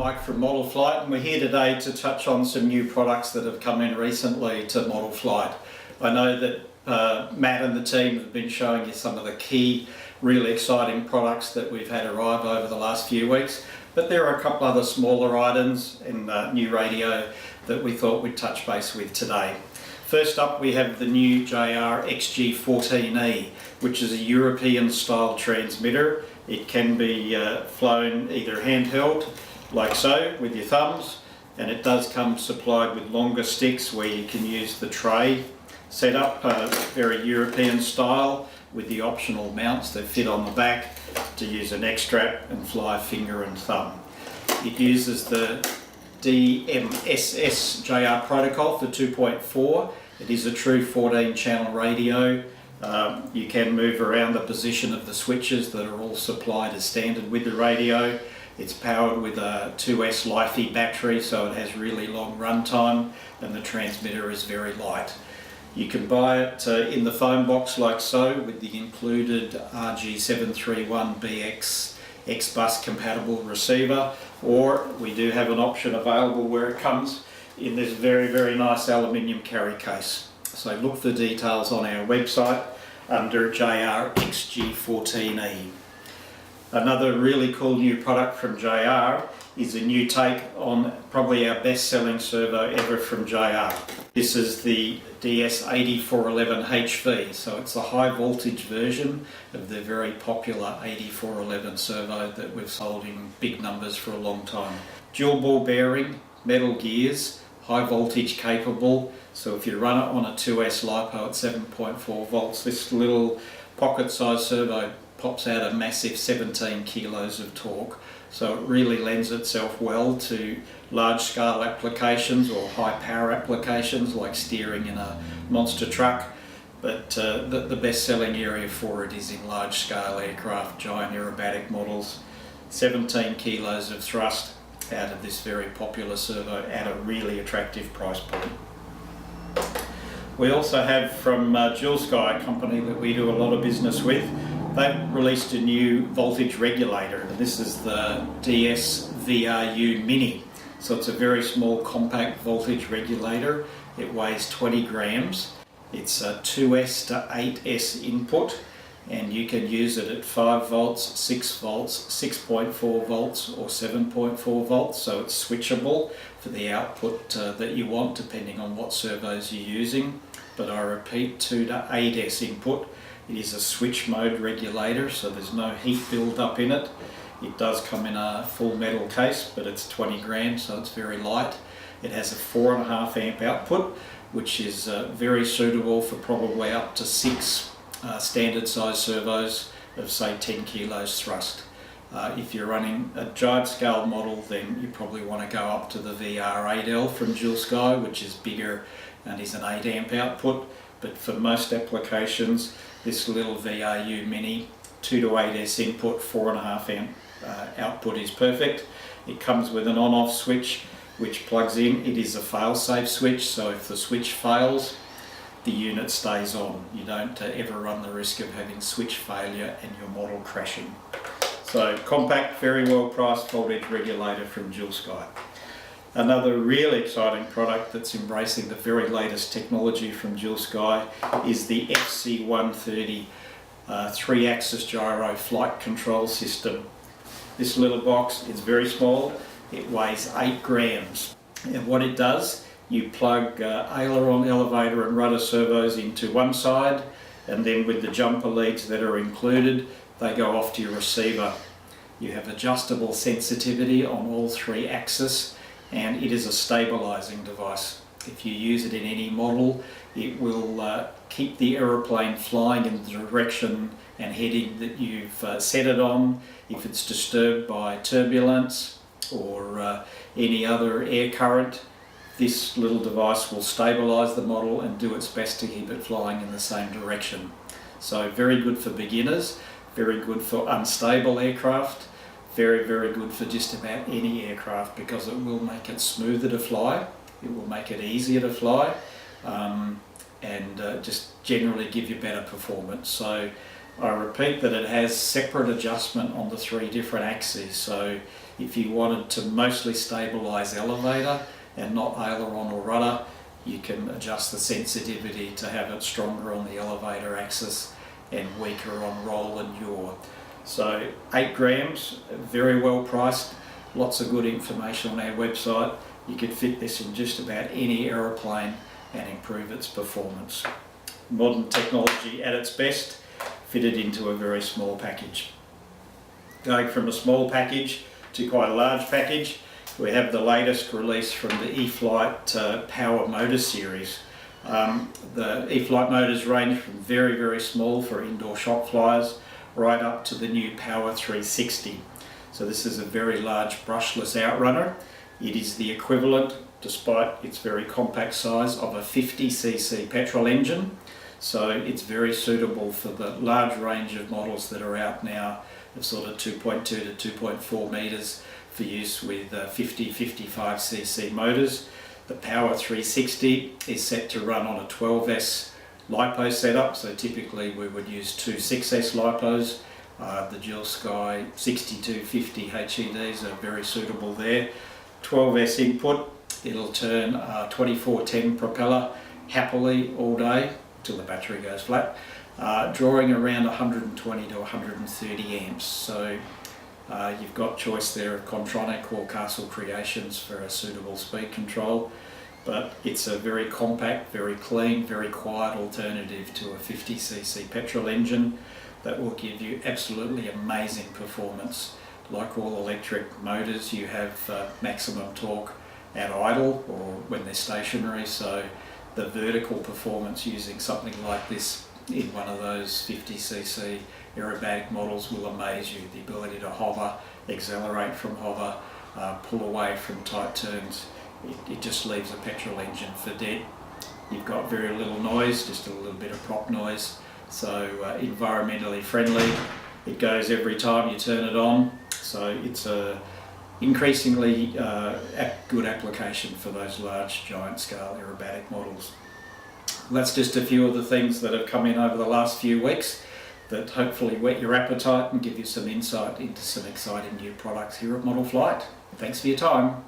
Mike from Modelflight, and we're here today to touch on some new products that have come in recently to Modelflight. I know that Matt and the team have been showing you some of the key, really exciting products that we've had arrive over the last few weeks, but there are a couple other smaller items in new radio that we thought we'd touch base with today. First up, we have the new JR XG14E, which is a European style transmitter. It can be flown either handheld, like so, with your thumbs, and it does come supplied with longer sticks where you can use the tray setup, very European style, with the optional mounts that fit on the back to use a neck strap and fly finger and thumb. It uses the DMSS JR protocol for 2.4. It is a true 14-channel radio. You can move around the position of the switches that are all supplied as standard with the radio. It's powered with a 2S Li-Fi battery, so it has really long runtime, and the transmitter is very light. You can buy it in the phone box like so, with the included RG731BX X-Bus compatible receiver, or we do have an option available where it comes in this very nice aluminium carry case. So look for details on our website under JR XG14E. Another really cool new product from JR is a new take on probably our best-selling servo ever from JR. This is the DS8411HV, so it's the high voltage version of the very popular 8411 servo that we've sold in big numbers for a long time. Dual ball bearing, metal gears, high voltage capable, so if you run it on a 2S LiPo at 7.4 volts, this little pocket-sized servo pops out a massive 17 kilos of torque, so it really lends itself well to large-scale applications or high-power applications like steering in a monster truck, but the best-selling area for it is in large-scale aircraft, giant aerobatic models. 17 kilos of thrust out of this very popular servo at a really attractive price point. We also have from Dualsky, a company that we do a lot of business with. They've released a new voltage regulator, and this is the DSVRU Mini. So it's a very small compact voltage regulator. It weighs 20 grams. It's a 2S to 8S input, and you can use it at 5 volts, 6 volts, 6.4 volts or 7.4 volts, so it's switchable for the output that you want depending on what servos you're using. But I repeat, 2 to 8S input. It is a switch mode regulator, so there's no heat build up in it. It does come in a full metal case, but it's 20 grams, so it's very light. It has a 4.5 amp output, which is very suitable for probably up to 6 standard size servos of say 10 kilos thrust. If you're running a giant scale model, then you probably want to go up to the VR8L from Dualsky, which is bigger and is an 8 amp output. But for most applications, this little VRU Mini 2 to 8S input, 4.5 amp output is perfect. It comes with an on-off switch which plugs in. It is a fail-safe switch, so if the switch fails, the unit stays on. You don't ever run the risk of having switch failure and your model crashing. So compact, very well priced voltage regulator from Dualsky. Another really exciting product that's embracing the very latest technology from Dualsky is the FC130 3-axis gyro flight control system. This little box is very small. It weighs 8 grams. And what it does, you plug aileron, elevator and rudder servos into one side, and then with the jumper leads that are included, they go off to your receiver. You have adjustable sensitivity on all 3 axes, and it is a stabilizing device. If you use it in any model, it will keep the aeroplane flying in the direction and heading that you've set it on. If it's disturbed by turbulence or any other air current, this little device will stabilize the model and do its best to keep it flying in the same direction. So very good for beginners, very good for unstable aircraft, very good for just about any aircraft, because it will make it smoother to fly, it will make it easier to fly, and just generally give you better performance. So I repeat that it has separate adjustment on the 3 different axes, so if you wanted to mostly stabilise elevator and not aileron or rudder, you can adjust the sensitivity to have it stronger on the elevator axis and weaker on roll and yaw. So 8 grams, very well priced, lots of good information on our website. You could fit this in just about any aeroplane and improve its performance. Modern technology at its best, fitted into a very small package. Going from a small package to quite a large package, we have the latest release from the Flite Power motor series. The Flite motors range from very, very small for indoor shop flyers right up to the new Power 360. So this is a very large brushless outrunner. It is the equivalent, despite its very compact size, of a 50cc petrol engine. So it's very suitable for the large range of models that are out now of sort of 2.2 to 2.4 metres for use with 50-55cc motors. The Power 360 is set to run on a 12S LiPo setup, so typically we would use 2 6S LiPos. The Dualsky 6250 HEDs are very suitable there. 12S input, it'll turn 2410 propeller happily all day till the battery goes flat, drawing around 120 to 130 amps. So you've got choice there of Contronic or Castle Creations for a suitable speed control, but it's a very compact, very clean, very quiet alternative to a 50cc petrol engine that will give you absolutely amazing performance. Like all electric motors, you have maximum torque at idle or when they're stationary, so the vertical performance using something like this in one of those 50cc aerobatic models will amaze you. The ability to hover, accelerate from hover, pull away from tight turns, it just leaves a petrol engine for dead. You've got very little noise, just a little bit of prop noise, so environmentally friendly. It goes every time you turn it on, so it's a increasingly good application for those large giant scale aerobatic models. That's just a few of the things that have come in over the last few weeks that hopefully whet your appetite and give you some insight into some exciting new products here at Modelflight. Thanks for your time.